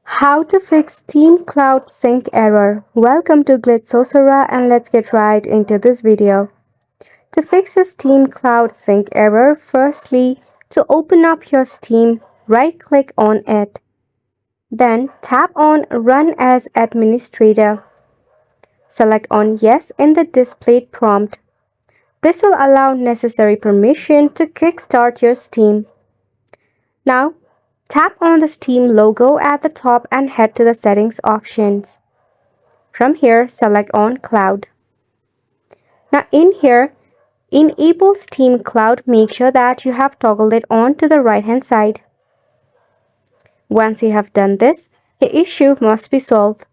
How to fix Steam Cloud Sync error. Welcome to Glitz and let's get right into this video. To fix a Steam Cloud Sync error, firstly, to open up your Steam, right-click on it. Then tap on Run as Administrator. Select on Yes in the displayed prompt. This will allow necessary permission to kickstart your Steam. Now, tap on the Steam logo at the top and head to the Settings options. From here, select on Cloud. Now in here, enable Steam Cloud. Make sure that you have toggled it on to the right hand side. Once you have done this, the issue must be solved.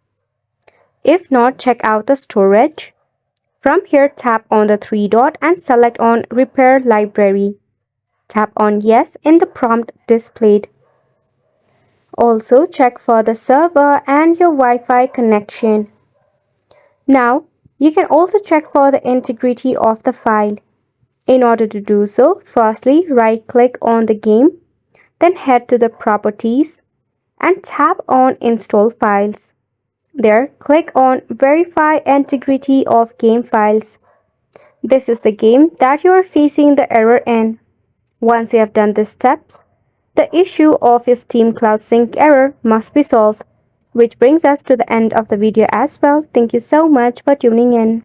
If not, check out the storage. From here, tap on the three dot and select on Repair Library. Tap on Yes in the prompt displayed. Also check for the server and your Wi-Fi connection. Now, you can also check for the integrity of the file. In order to do so, firstly right-click on the game, then head to the Properties and tap on Install Files. There, click on Verify Integrity of Game Files. This is the game that you are facing the error in. Once you have done these steps, the issue of your Steam Cloud Sync error must be solved. Which brings us to the end of the video as well. Thank you so much for tuning in.